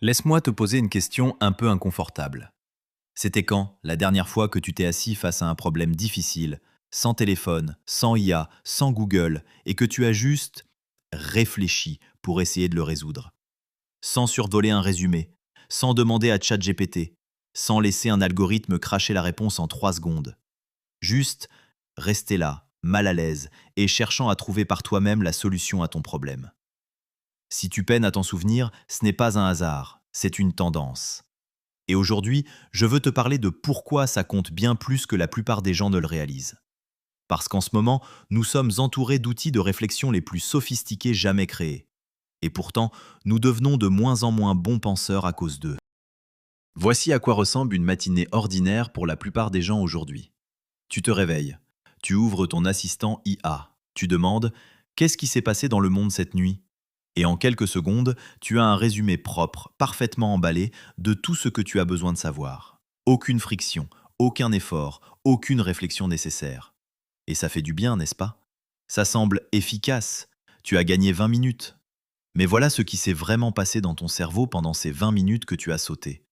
Laisse-moi te poser une question un peu inconfortable. C'était quand, la dernière fois que tu t'es assis face à un problème difficile, sans téléphone, sans IA, sans Google, et que tu as juste réfléchi pour essayer de le résoudre? Sans survoler un résumé, sans demander à ChatGPT, sans laisser un algorithme cracher la réponse en 3 secondes. Juste rester là, mal à l'aise, et cherchant à trouver par toi-même la solution à ton problème. Si tu peines à t'en souvenir, ce n'est pas un hasard, c'est une tendance. Et aujourd'hui, je veux te parler de pourquoi ça compte bien plus que la plupart des gens ne le réalisent. Parce qu'en ce moment, nous sommes entourés d'outils de réflexion les plus sophistiqués jamais créés. Et pourtant, nous devenons de moins en moins bons penseurs à cause d'eux. Voici à quoi ressemble une matinée ordinaire pour la plupart des gens aujourd'hui. Tu te réveilles, tu ouvres ton assistant IA, tu demandes: qu'est-ce qui s'est passé dans le monde cette nuit? Et en quelques secondes, tu as un résumé propre, parfaitement emballé, de tout ce que tu as besoin de savoir. Aucune friction, aucun effort, aucune réflexion nécessaire. Et ça fait du bien, n'est-ce pas? Ça semble efficace. Tu as gagné 20 minutes. Mais voilà ce qui s'est vraiment passé dans ton cerveau pendant ces 20 minutes que tu as sauté.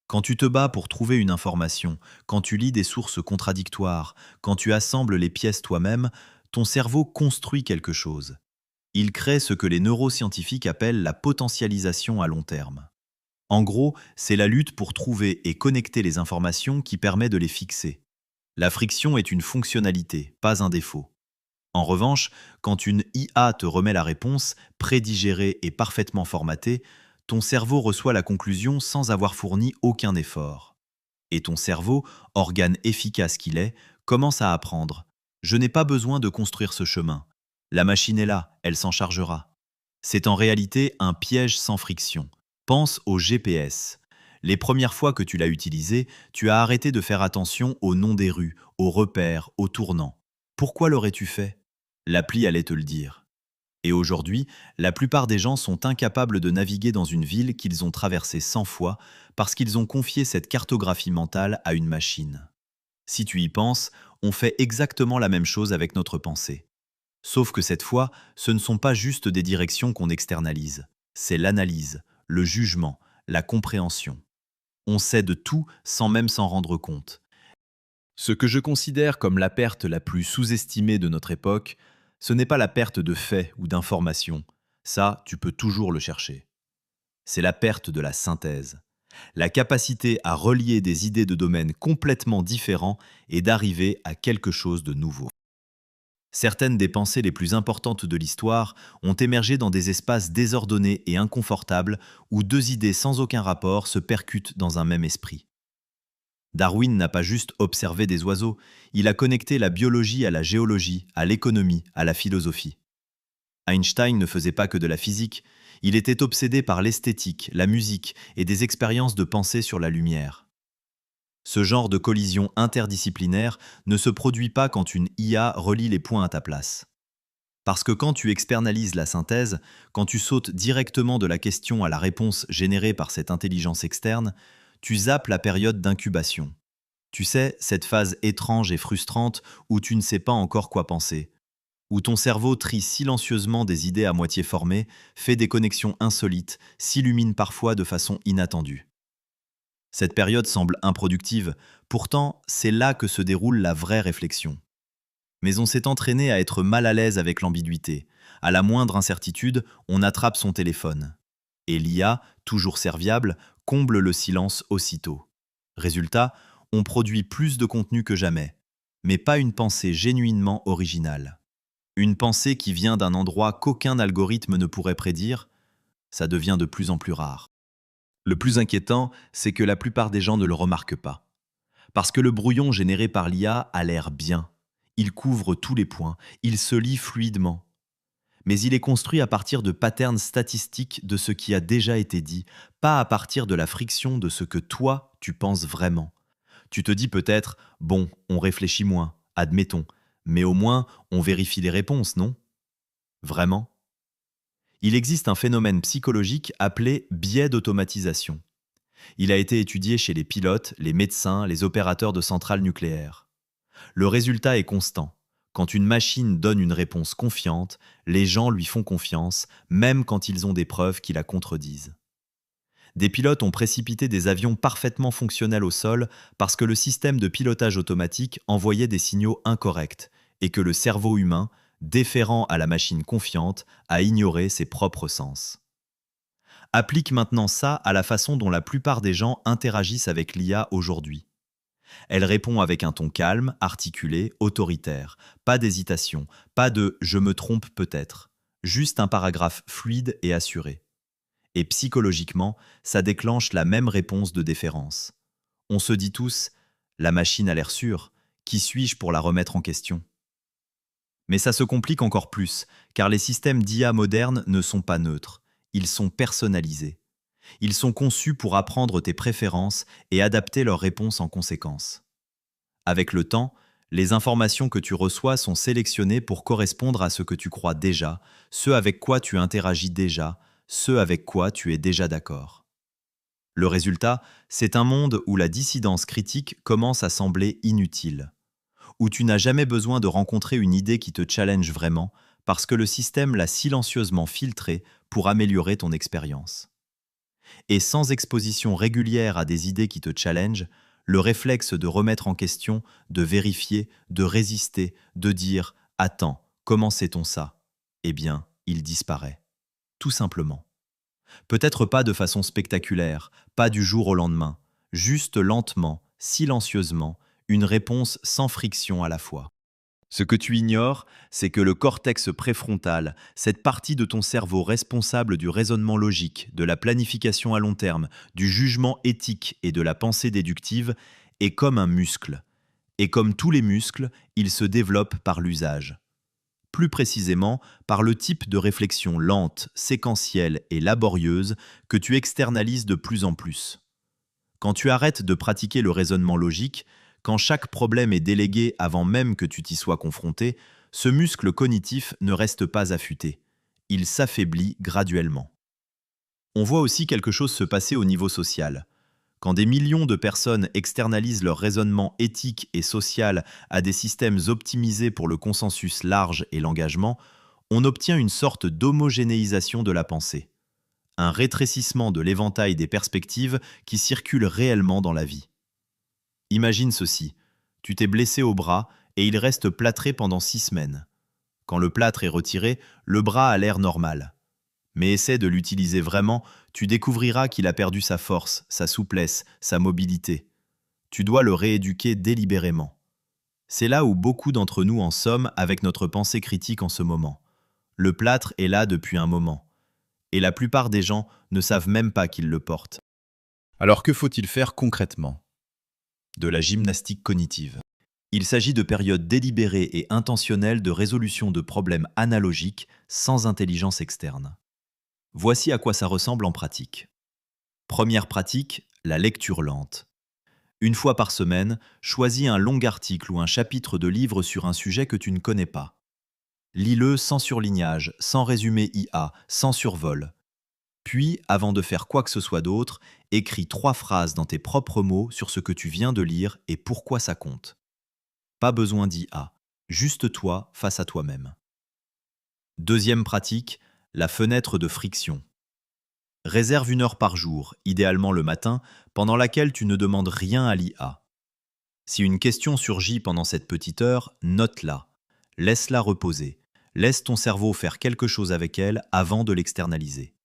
Quand tu te bats pour trouver une information, quand tu lis des sources contradictoires, quand tu assembles les pièces toi-même, ton cerveau construit quelque chose. Il crée ce que les neuroscientifiques appellent la potentialisation à long terme. En gros, c'est la lutte pour trouver et connecter les informations qui permet de les fixer. La friction est une fonctionnalité, pas un défaut. En revanche, quand une IA te remet la réponse, prédigérée et parfaitement formatée, ton cerveau reçoit la conclusion sans avoir fourni aucun effort. Et ton cerveau, organe efficace qu'il est, commence à apprendre. Je n'ai pas besoin de construire ce chemin. La machine est là, elle s'en chargera. C'est en réalité un piège sans friction. Pense au GPS. Les premières fois que tu l'as utilisé, tu as arrêté de faire attention aux noms des rues, aux repères, aux tournants. Pourquoi l'aurais-tu fait? L'appli allait te le dire. Et aujourd'hui, la plupart des gens sont incapables de naviguer dans une ville qu'ils ont traversée 100 fois parce qu'ils ont confié cette cartographie mentale à une machine. Si tu y penses, on fait exactement la même chose avec notre pensée. Sauf que cette fois, ce ne sont pas juste des directions qu'on externalise, c'est l'analyse, le jugement, la compréhension. On sait de tout sans même s'en rendre compte. Ce que je considère comme la perte la plus sous-estimée de notre époque, ce n'est pas la perte de faits ou d'informations. Ça, tu peux toujours le chercher. C'est la perte de la synthèse. La capacité à relier des idées de domaines complètement différents et d'arriver à quelque chose de nouveau. Certaines des pensées les plus importantes de l'histoire ont émergé dans des espaces désordonnés et inconfortables où deux idées sans aucun rapport se percutent dans un même esprit. Darwin n'a pas juste observé des oiseaux, il a connecté la biologie à la géologie, à l'économie, à la philosophie. Einstein ne faisait pas que de la physique, il était obsédé par l'esthétique, la musique et des expériences de pensée sur la lumière. Ce genre de collision interdisciplinaire ne se produit pas quand une IA relie les points à ta place. Parce que quand tu externalises la synthèse, quand tu sautes directement de la question à la réponse générée par cette intelligence externe, tu zappes la période d'incubation. Tu sais, cette phase étrange et frustrante où tu ne sais pas encore quoi penser, où ton cerveau trie silencieusement des idées à moitié formées, fait des connexions insolites, s'illumine parfois de façon inattendue. Cette période semble improductive, pourtant c'est là que se déroule la vraie réflexion. Mais on s'est entraîné à être mal à l'aise avec l'ambiguïté. À la moindre incertitude, on attrape son téléphone. Et l'IA, toujours serviable, comble le silence aussitôt. Résultat, on produit plus de contenu que jamais, mais pas une pensée genuinement originale. Une pensée qui vient d'un endroit qu'aucun algorithme ne pourrait prédire, ça devient de plus en plus rare. Le plus inquiétant, c'est que la plupart des gens ne le remarquent pas. Parce que le brouillon généré par l'IA a l'air bien. Il couvre tous les points, il se lit fluidement. Mais il est construit à partir de patterns statistiques de ce qui a déjà été dit, pas à partir de la friction de ce que toi, tu penses vraiment. Tu te dis peut-être, bon, on réfléchit moins, admettons, mais au moins, on vérifie les réponses, non? Vraiment? Il existe un phénomène psychologique appelé biais d'automatisation. Il a été étudié chez les pilotes, les médecins, les opérateurs de centrales nucléaires. Le résultat est constant. Quand une machine donne une réponse confiante, les gens lui font confiance, même quand ils ont des preuves qui la contredisent. Des pilotes ont précipité des avions parfaitement fonctionnels au sol parce que le système de pilotage automatique envoyait des signaux incorrects et que le cerveau humain, déférant à la machine confiante, a ignoré ses propres sens. Applique maintenant ça à la façon dont la plupart des gens interagissent avec l'IA aujourd'hui. Elle répond avec un ton calme, articulé, autoritaire. Pas d'hésitation, pas de «je me trompe peut-être», juste un paragraphe fluide et assuré. Et psychologiquement, ça déclenche la même réponse de déférence. On se dit tous «la machine a l'air sûre, qui suis-je pour la remettre en question?» Mais ça se complique encore plus, car les systèmes d'IA modernes ne sont pas neutres, ils sont personnalisés. Ils sont conçus pour apprendre tes préférences et adapter leurs réponses en conséquence. Avec le temps, les informations que tu reçois sont sélectionnées pour correspondre à ce que tu crois déjà, ce avec quoi tu interagis déjà, ce avec quoi tu es déjà d'accord. Le résultat, c'est un monde où la dissidence critique commence à sembler inutile, où tu n'as jamais besoin de rencontrer une idée qui te challenge vraiment, parce que le système l'a silencieusement filtrée pour améliorer ton expérience. Et sans exposition régulière à des idées qui te challengent, le réflexe de remettre en question, de vérifier, de résister, de dire « Attends, comment sait-on ça ?» Eh bien, il disparaît. Tout simplement. Peut-être pas de façon spectaculaire, pas du jour au lendemain, juste lentement, silencieusement, une réponse sans friction à la fois. Ce que tu ignores, c'est que le cortex préfrontal, cette partie de ton cerveau responsable du raisonnement logique, de la planification à long terme, du jugement éthique et de la pensée déductive, est comme un muscle. Et comme tous les muscles, il se développe par l'usage. Plus précisément, par le type de réflexion lente, séquentielle et laborieuse que tu externalises de plus en plus. Quand tu arrêtes de pratiquer le raisonnement logique, quand chaque problème est délégué avant même que tu t'y sois confronté, ce muscle cognitif ne reste pas affûté. Il s'affaiblit graduellement. On voit aussi quelque chose se passer au niveau social. Quand des millions de personnes externalisent leur raisonnement éthique et social à des systèmes optimisés pour le consensus large et l'engagement, on obtient une sorte d'homogénéisation de la pensée. Un rétrécissement de l'éventail des perspectives qui circulent réellement dans la vie. Imagine ceci, tu t'es blessé au bras et il reste plâtré pendant 6 semaines. Quand le plâtre est retiré, le bras a l'air normal. Mais essaie de l'utiliser vraiment, tu découvriras qu'il a perdu sa force, sa souplesse, sa mobilité. Tu dois le rééduquer délibérément. C'est là où beaucoup d'entre nous en sommes avec notre pensée critique en ce moment. Le plâtre est là depuis un moment. Et la plupart des gens ne savent même pas qu'ils le portent. Alors que faut-il faire concrètement ? De la gymnastique cognitive. Il s'agit de périodes délibérées et intentionnelles de résolution de problèmes analogiques sans intelligence externe. Voici à quoi ça ressemble en pratique. Première pratique, la lecture lente. Une fois par semaine, choisis un long article ou un chapitre de livre sur un sujet que tu ne connais pas. Lis-le sans surlignage, sans résumé IA, sans survol. Puis, avant de faire quoi que ce soit d'autre, écris 3 phrases dans tes propres mots sur ce que tu viens de lire et pourquoi ça compte. Pas besoin d'IA, juste toi face à toi-même. Deuxième pratique, la fenêtre de friction. Réserve 1 heure par jour, idéalement le matin, pendant laquelle tu ne demandes rien à l'IA. Si une question surgit pendant cette petite heure, note-la. Laisse-la reposer. Laisse ton cerveau faire quelque chose avec elle avant de l'externaliser.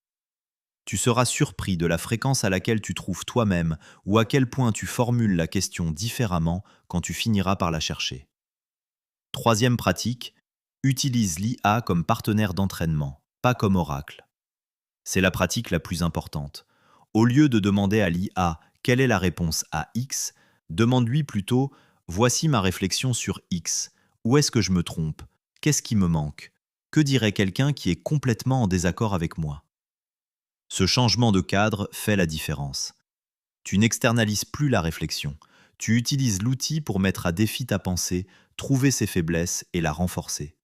Tu seras surpris de la fréquence à laquelle tu trouves toi-même ou à quel point tu formules la question différemment quand tu finiras par la chercher. Troisième pratique, utilise l'IA comme partenaire d'entraînement, pas comme oracle. C'est la pratique la plus importante. Au lieu de demander à l'IA quelle est la réponse à X, demande-lui plutôt voici ma réflexion sur X. Où est-ce que je me trompe? Qu'est-ce qui me manque? Que dirait quelqu'un qui est complètement en désaccord avec moi? Ce changement de cadre fait la différence. Tu n'externalises plus la réflexion. Tu utilises l'outil pour mettre à défi ta pensée, trouver ses faiblesses et la renforcer.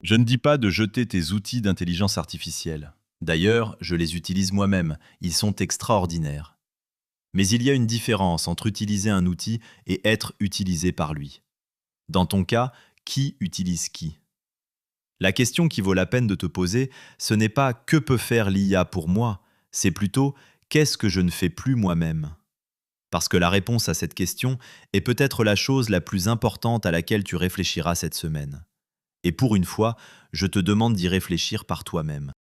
Je ne dis pas de jeter tes outils d'intelligence artificielle. D'ailleurs, je les utilise moi-même. Ils sont extraordinaires. Mais il y a une différence entre utiliser un outil et être utilisé par lui. Dans ton cas, qui utilise qui? La question qui vaut la peine de te poser, ce n'est pas « que peut faire l'IA pour moi ?» c'est plutôt « Qu'est-ce que je ne fais plus moi-même? Parce que la réponse à cette question est peut-être la chose la plus importante à laquelle tu réfléchiras cette semaine. Et pour une fois, je te demande d'y réfléchir par toi-même.